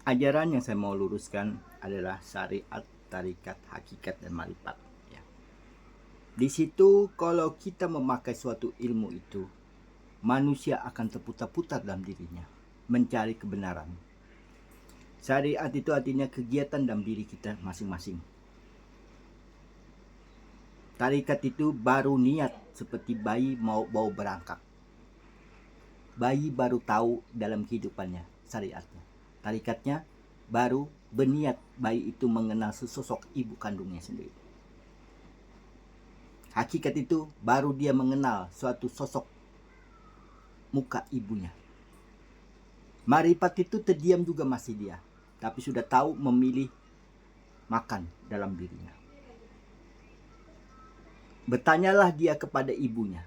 Ajaran yang saya mau luruskan adalah syariat, tarikat, hakikat, dan marifat. Ya. Di situ kalau kita memakai suatu ilmu itu, manusia akan terputar-putar dalam dirinya, mencari kebenaran. Syariat itu artinya kegiatan dalam diri kita masing-masing. Tarikat itu baru niat seperti bayi mau bau berangkat. Bayi baru tahu dalam kehidupannya syariatnya. Tarikatnya baru berniat bayi itu mengenal sesosok ibu kandungnya sendiri. Hakikat itu baru dia mengenal suatu sosok muka ibunya. Marifat itu terdiam juga masih dia, tapi sudah tahu memilih makan dalam dirinya. Bertanyalah dia kepada ibunya.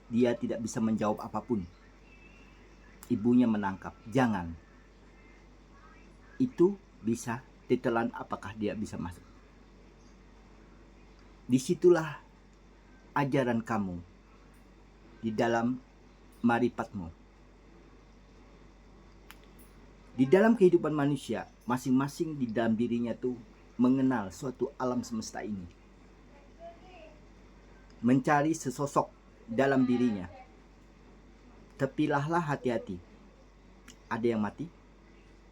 Dia tidak bisa menjawab apapun. Ibunya menangkap, jangan. Itu bisa ditelan apakah dia bisa masuk. Disitulah ajaran kamu di dalam marifatmu. Di dalam kehidupan manusia, masing-masing di dalam dirinya tuh mengenal suatu alam semesta ini. Mencari sesosok dalam dirinya. Terpilahlah hati-hati. Ada yang mati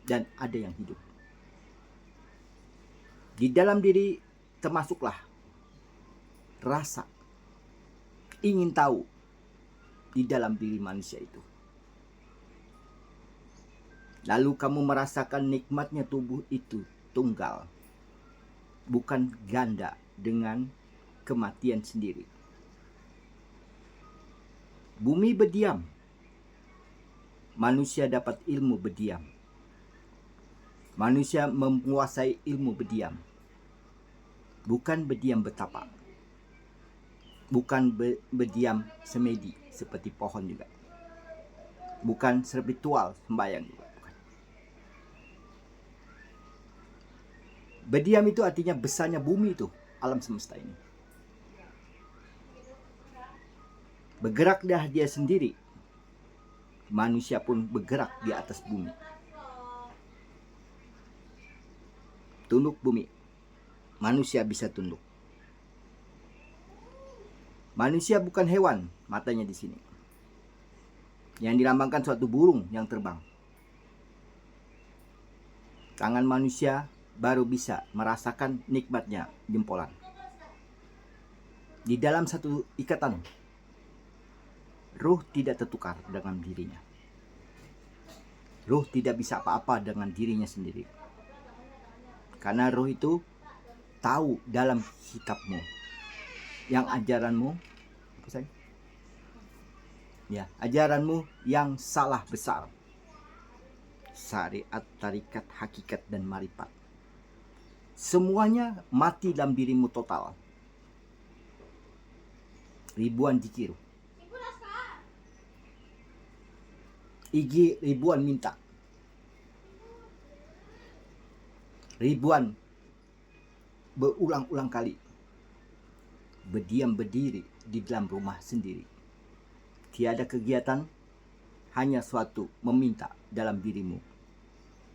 dan ada yang hidup. Di dalam diri termasuklah rasa ingin tahu di dalam diri manusia itu. Lalu kamu merasakan nikmatnya tubuh itu tunggal, bukan ganda dengan kematian sendiri. Bumi berdiam, manusia dapat ilmu berdiam. Manusia menguasai ilmu berdiam, bukan berdiam bertapa, bukan berdiam semedi seperti pohon juga, bukan spiritual sembahyang juga. Berdiam itu artinya besarnya bumi itu, alam semesta ini. Bergerak dah dia sendiri. Manusia pun bergerak di atas bumi. Tunduk bumi. Manusia bisa tunduk. Manusia bukan hewan, matanya di sini. Yang dilambangkan suatu burung yang terbang. Tangan manusia baru bisa merasakan nikmatnya jempolan. Di dalam satu ikatan, ruh tidak tertukar dengan dirinya. Ruh tidak bisa apa-apa dengan dirinya sendiri. Karena ruh itu tahu dalam kitabmu, yang ajaranmu, apa saya? Ya, ajaranmu yang salah besar. Syariat, tarikat, hakikat, dan marifat. Semuanya mati dalam dirimu total. Ribuan zikir. Igi ribuan minta. Ribuan berulang-ulang kali. Berdiam berdiri di dalam rumah sendiri. Tiada kegiatan, hanya suatu meminta dalam dirimu.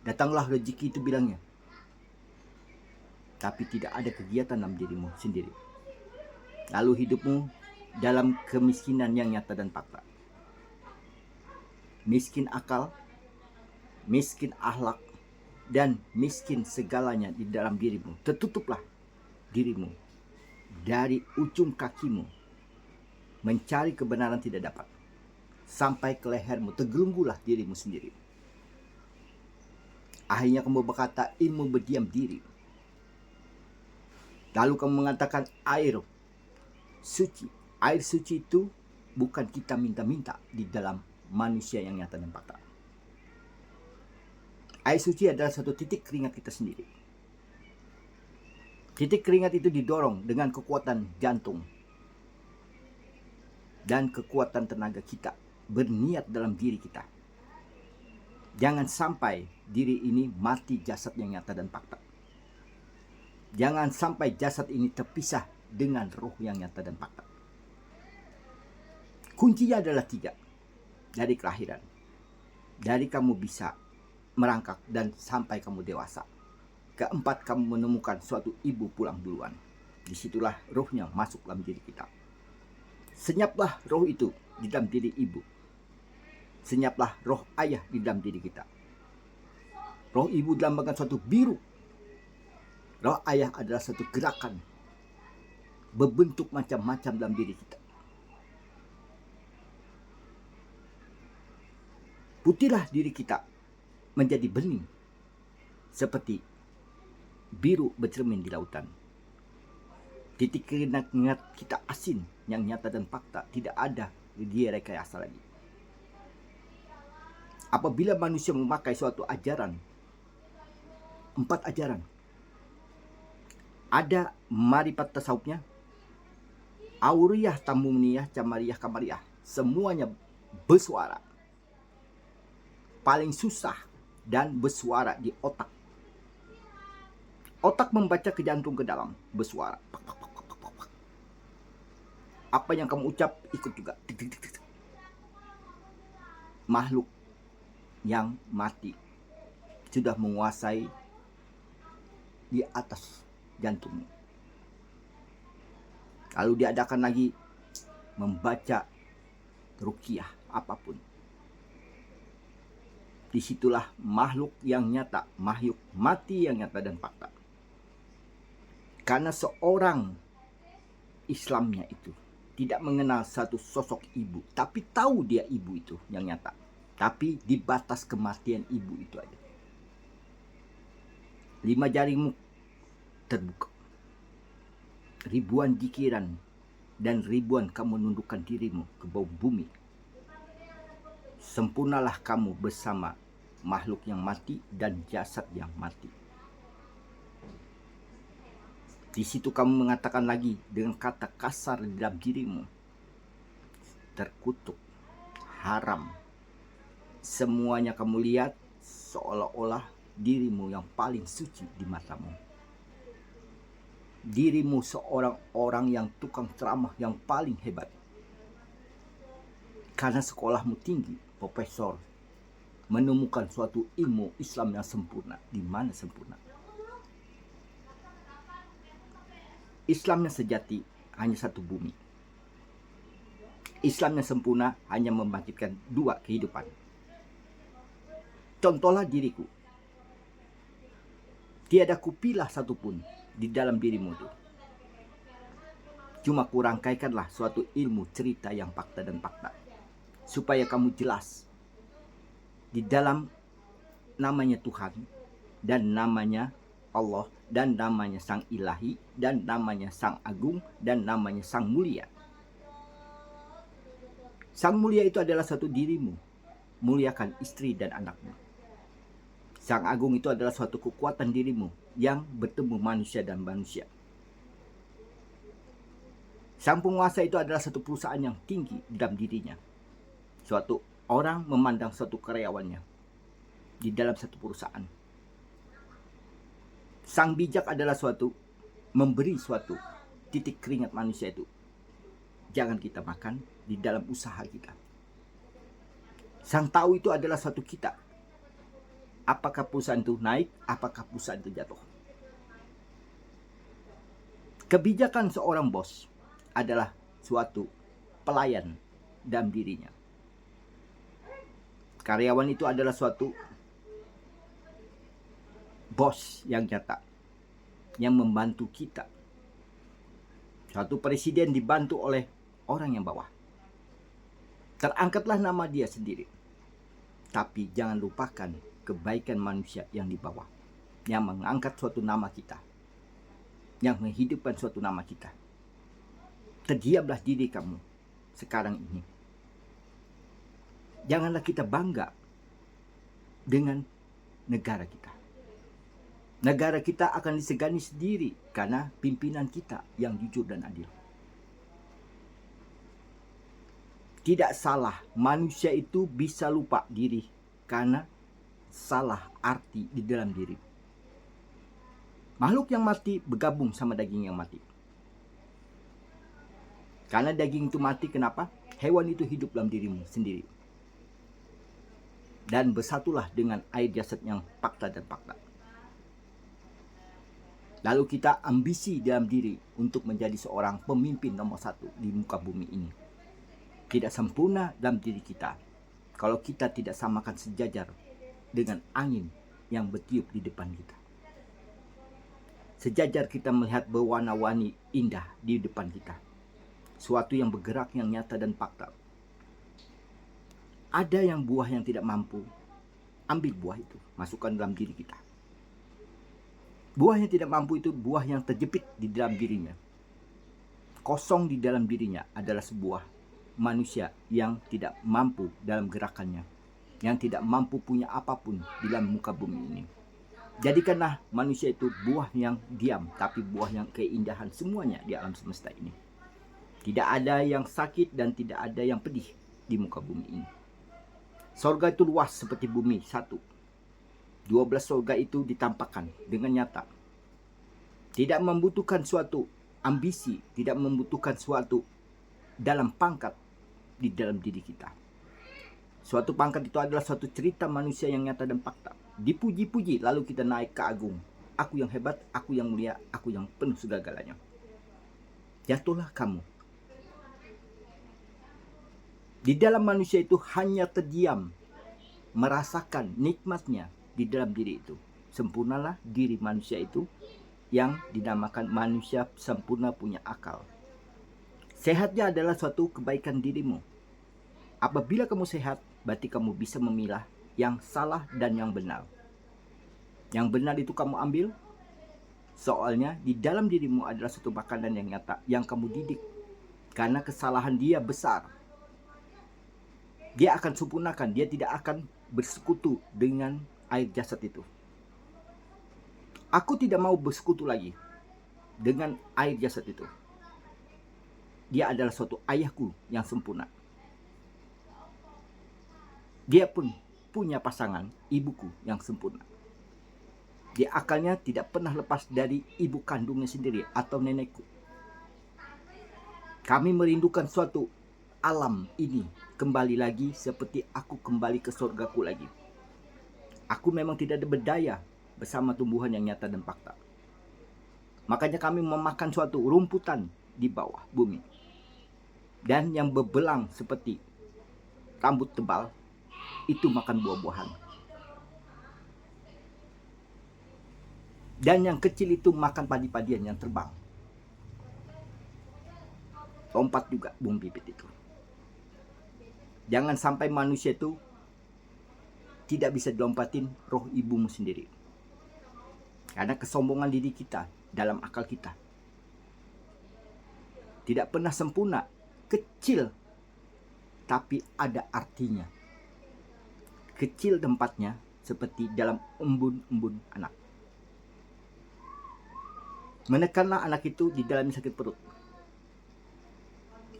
Datanglah rezeki itu bilangnya. Tapi tidak ada kegiatan dalam dirimu sendiri. Lalu hidupmu dalam kemiskinan yang nyata dan fakta. Miskin akal, miskin akhlak, dan miskin segalanya di dalam dirimu. Tertutuplah dirimu dari ujung kakimu. Mencari kebenaran tidak dapat. Sampai ke lehermu, tergelunggulah dirimu sendiri. Akhirnya kamu berkata ilmu berdiam diri. Lalu kamu mengatakan air suci. Air suci itu bukan kita minta-minta di dalam manusia yang nyata dan fakta. Air suci adalah satu titik keringat kita sendiri. Titik keringat itu didorong dengan kekuatan jantung dan kekuatan tenaga kita berniat dalam diri kita. Jangan sampai diri ini mati jasad yang nyata dan fakta. Jangan sampai jasad ini terpisah dengan ruh yang nyata dan fakta. Kuncinya adalah 3. Dari kelahiran. Dari kamu bisa merangkak dan sampai kamu dewasa. Keempat, kamu menemukan suatu ibu pulang duluan. Disitulah rohnya masuk dalam diri kita. Senyaplah roh itu di dalam diri ibu. Senyaplah roh ayah di dalam diri kita. Roh ibu dilambangkan suatu biru. Roh ayah adalah satu gerakan berbentuk macam-macam dalam diri kita. Putihlah diri kita menjadi bening, seperti biru bercermin di lautan. Titik keringat kita asin yang nyata dan fakta, tidak ada dia rekayasa lagi. Apabila manusia memakai suatu ajaran, 4 ajaran, ada marifat tasawufnya, auriyah, tamuniyah, jamariyah, kamariyah, semuanya bersuara. Paling susah dan bersuara di otak. Otak membaca ke jantung ke dalam, bersuara. Apa yang kamu ucap ikut juga. Makhluk yang mati sudah menguasai di atas jantungmu. Lalu diadakan lagi membaca ruqyah apapun. Disitulah makhluk yang nyata, makhluk mati yang nyata dan fakta. Karena seorang Islamnya itu tidak mengenal satu sosok ibu, tapi tahu dia ibu itu yang nyata. Tapi di batas kematian ibu itu aja. 5 jarimu terbuka. Ribuan pikiran dan ribuan kamu menundukkan dirimu ke bawah bumi. Sempurnalah kamu bersama makhluk yang mati dan jasad yang mati. Di situ kamu mengatakan lagi dengan kata kasar di dalam dirimu, terkutuk, haram. Semuanya kamu lihat seolah-olah dirimu yang paling suci di matamu. Dirimu seorang orang yang tukang ceramah yang paling hebat. Karena sekolahmu tinggi, profesor, menemukan suatu ilmu Islam yang sempurna. Di mana sempurna? Islam yang sejati hanya satu bumi. Islam yang sempurna hanya membangkitkan 2 kehidupan. Contohlah diriku. Tiada kupilah satupun di dalam dirimu itu. Cuma kurangkaikanlah suatu ilmu cerita yang fakta dan fakta. Supaya kamu jelas di dalam namanya Tuhan dan namanya Allah dan namanya Sang Ilahi dan namanya Sang Agung dan namanya Sang Mulia. Sang Mulia itu adalah satu dirimu. Muliakan istri dan anakmu. Sang Agung itu adalah suatu kekuatan dirimu yang bertemu manusia dan manusia. Sang Penguasa itu adalah satu perusahaan yang tinggi dalam dirinya. Suatu orang memandang suatu karyawannya di dalam satu perusahaan. Sang Bijak adalah suatu memberi suatu titik keringat manusia itu. Jangan kita makan di dalam usaha kita. Sang Tahu itu adalah suatu kita. Apakah perusahaan itu naik, apakah perusahaan itu jatuh. Kebijakan seorang bos adalah suatu pelayan dalam dirinya. Karyawan itu adalah suatu bos yang nyata, yang membantu kita. Suatu presiden dibantu oleh orang yang bawah. Terangkatlah nama dia sendiri. Tapi jangan lupakan kebaikan manusia yang di bawah, yang mengangkat suatu nama kita, yang menghidupkan suatu nama kita. Terdiamlah diri kamu sekarang ini. Janganlah kita bangga dengan negara kita. Negara kita akan disegani sendiri karena pimpinan kita yang jujur dan adil. Tidak salah, manusia itu bisa lupa diri karena salah arti di dalam diri. Makhluk yang mati bergabung sama daging yang mati. Karena daging itu mati, kenapa? Hewan itu hidup dalam dirimu sendiri. dan bersatulah dengan air jasad yang fakta dan fakta. Lalu kita ambisi dalam diri untuk menjadi seorang pemimpin nomor satu di muka bumi ini. Tidak sempurna dalam diri kita kalau kita tidak samakan sejajar dengan angin yang bertiup di depan kita. Sejajar kita melihat berwarna-warni indah di depan kita. Suatu yang bergerak, yang nyata dan fakta. Ada yang buah yang tidak mampu, ambil buah itu, masukkan dalam diri kita. Buah yang tidak mampu itu buah yang terjepit di dalam dirinya. Kosong di dalam dirinya adalah sebuah manusia yang tidak mampu dalam gerakannya, yang tidak mampu punya apapun di dalam muka bumi ini. Jadikanlah manusia itu buah yang diam, tapi buah yang keindahan semuanya di alam semesta ini. Tidak ada yang sakit dan tidak ada yang pedih di muka bumi ini. Sorga itu luas seperti bumi satu. 12 sorga itu ditampakkan dengan nyata. Tidak membutuhkan suatu ambisi, tidak membutuhkan suatu dalam pangkat di dalam diri kita. Suatu pangkat itu adalah suatu cerita manusia yang nyata dan fakta. Dipuji-puji, lalu kita naik ke agung. Aku yang hebat, aku yang mulia, aku yang penuh segala-galanya. Jatuhlah kamu. Di dalam manusia itu hanya terdiam, merasakan nikmatnya di dalam diri itu. Sempurnalah diri manusia itu yang dinamakan manusia sempurna punya akal. Sehatnya adalah suatu kebaikan dirimu. Apabila kamu sehat, berarti kamu bisa memilah yang salah dan yang benar. Yang benar itu kamu ambil, soalnya di dalam dirimu adalah suatu makanan yang nyata, yang kamu didik. Karena kesalahan dia besar. Dia akan sempurnakan, dia tidak akan bersekutu dengan air jasad itu. Aku tidak mau bersekutu lagi dengan air jasad itu. Dia adalah suatu ayahku yang sempurna. Dia pun punya pasangan, ibuku yang sempurna. Dia akalnya tidak pernah lepas dari ibu kandungnya sendiri atau nenekku. Kami merindukan suatu alam ini kembali lagi seperti aku kembali ke surgaku lagi. Aku memang tidak ada berdaya bersama tumbuhan yang nyata dan fakta. Makanya kami memakan suatu rumputan di bawah bumi. Dan yang berbelang seperti rambut tebal itu makan buah-buahan. Dan yang kecil itu makan padi-padian yang terbang. Lompat juga burung pipit itu. Jangan sampai manusia itu tidak bisa dilompatin roh ibumu sendiri. Karena kesombongan diri kita dalam akal kita tidak pernah sempurna, kecil, tapi ada artinya. Kecil tempatnya seperti dalam embun-embun anak. Menekanlah anak itu di dalam sakit perut.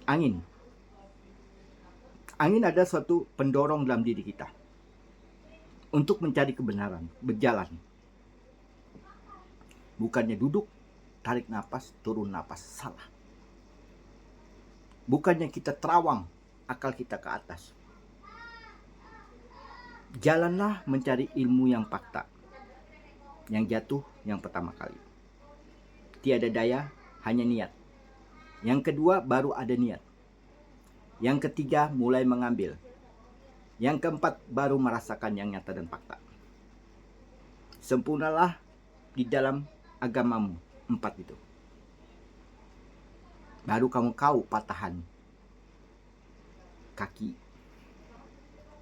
Angin adalah suatu pendorong dalam diri kita untuk mencari kebenaran, berjalan. Bukannya duduk, tarik napas, turun napas, salah. Bukannya kita terawang akal kita ke atas. Jalanlah mencari ilmu yang fakta. Yang jatuh yang pertama kali. Tiada daya, hanya niat. Yang kedua baru ada niat. Yang ketiga mulai mengambil. Yang keempat baru merasakan yang nyata dan fakta. Sempurnalah di dalam agamamu, 4 itu. Baru kamu kau patahan kaki,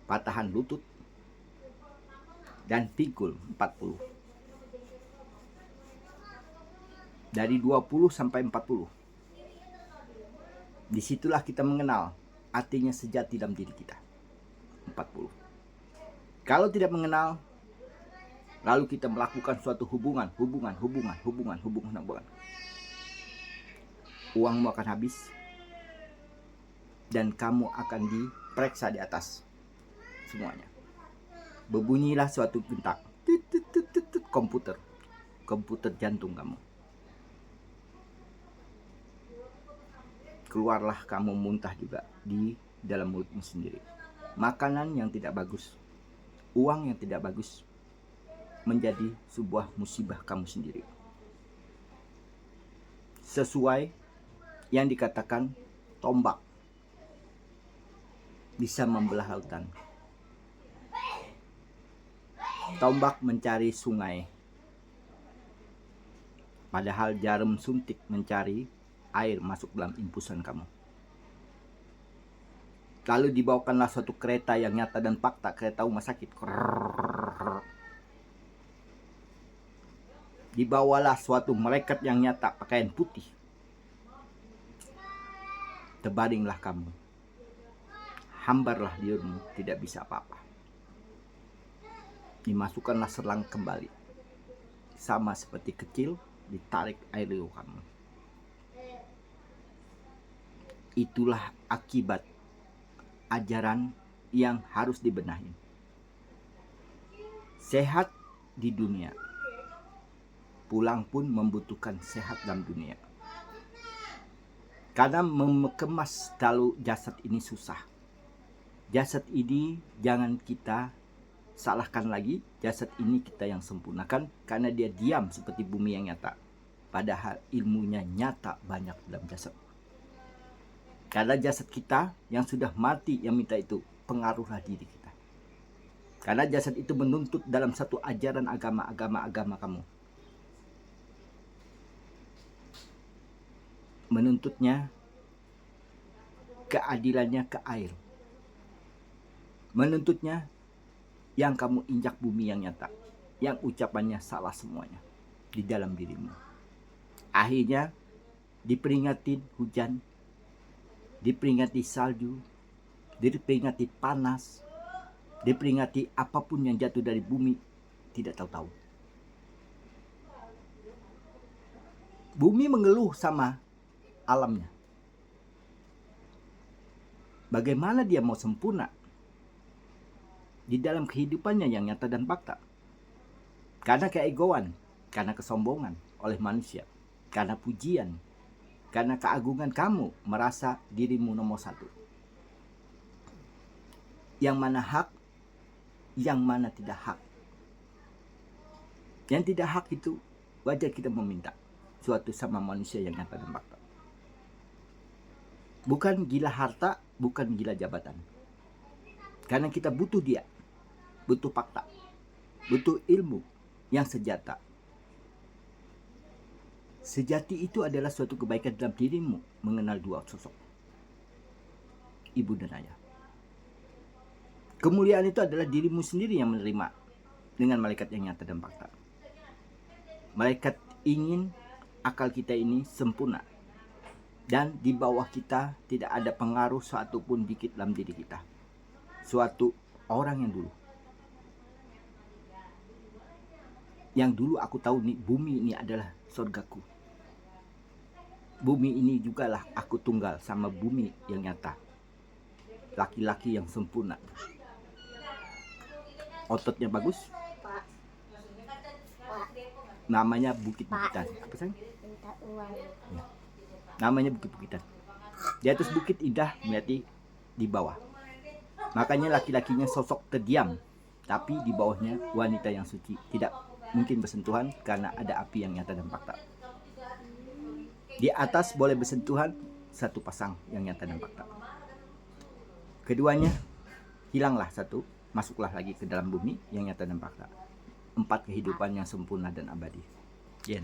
patahan lutut, dan pinggul 40. Dari 20 sampai 40. Disitulah kita mengenal artinya sejati dalam diri kita. 40. Kalau tidak mengenal, lalu kita melakukan suatu hubungan. Uangmu akan habis dan kamu akan diperiksa di atas semuanya. Berbunyilah suatu gentak. Komputer jantung kamu. Keluarlah kamu muntah juga di dalam mulutmu sendiri. Makanan yang tidak bagus, uang yang tidak bagus menjadi sebuah musibah kamu sendiri. Sesuai yang dikatakan tombak bisa membelah lautan. Tombak mencari sungai, padahal jarum suntik mencari air masuk dalam impusan kamu. Lalu dibawakanlah suatu kereta yang nyata dan fakta, kereta rumah sakit. Dibawalah suatu malaikat yang nyata, pakaian putih. Terbaringlah kamu. Hambarlah dirimu, tidak bisa apa-apa. Dimasukkanlah selang kembali. Sama seperti kecil, ditarik air liur kamu. Itulah akibat ajaran yang harus dibenahi. Sehat di dunia, pulang pun membutuhkan sehat dalam dunia. Karena mengemas dalu jasad ini susah. Jasad ini jangan kita salahkan lagi. Jasad ini kita yang sempurnakan karena dia diam seperti bumi yang nyata. Padahal ilmunya nyata banyak dalam jasad. Karena jasad kita yang sudah mati yang minta itu, pengaruhlah diri kita. Karena jasad itu menuntut dalam satu ajaran agama kamu. Menuntutnya keadilannya ke air. Menuntutnya yang kamu injak bumi yang nyata. Yang ucapannya salah semuanya di dalam dirimu. Akhirnya diperingatin hujan, diperingati salju, diperingati panas, diperingati apapun yang jatuh dari bumi, tidak tahu-tahu. Bumi mengeluh sama alamnya. Bagaimana dia mau sempurna di dalam kehidupannya yang nyata dan fakta? Karena keegoan, karena kesombongan oleh manusia, karena pujian, karena keagungan kamu merasa dirimu nomor satu. Yang mana hak, yang mana tidak hak. Yang tidak hak itu wajar kita meminta suatu sama manusia yang nyata dan fakta. Bukan gila harta, bukan gila jabatan. Karena kita butuh dia, butuh fakta, butuh ilmu yang sejata. Sejati itu adalah suatu kebaikan dalam dirimu mengenal dua sosok, ibu dan ayah. Kemuliaan itu adalah dirimu sendiri yang menerima dengan malaikat yang nyata dan fakta. Malaikat ingin akal kita ini sempurna. Dan di bawah kita tidak ada pengaruh satupun dikit dalam diri kita. Suatu orang yang dulu. Yang dulu aku tahu nih, bumi ini adalah surgaku. Bumi ini jugalah aku tunggal sama bumi yang nyata. Laki-laki yang sempurna. Ototnya bagus. Namanya bukit-bukitan. Apa sayang? Minta uang. Ya. Namanya bukit-bukitan. Di atas bukit indah, berarti di bawah. Makanya laki-lakinya sosok terdiam. Tapi di bawahnya wanita yang suci. Tidak mungkin bersentuhan karena ada api yang nyata dan fakta. Di atas boleh bersentuhan satu pasang yang nyata dan fakta. Keduanya hilanglah satu, masuklah lagi ke dalam bumi yang nyata dan fakta. 4 kehidupan yang sempurna dan abadi. Ya,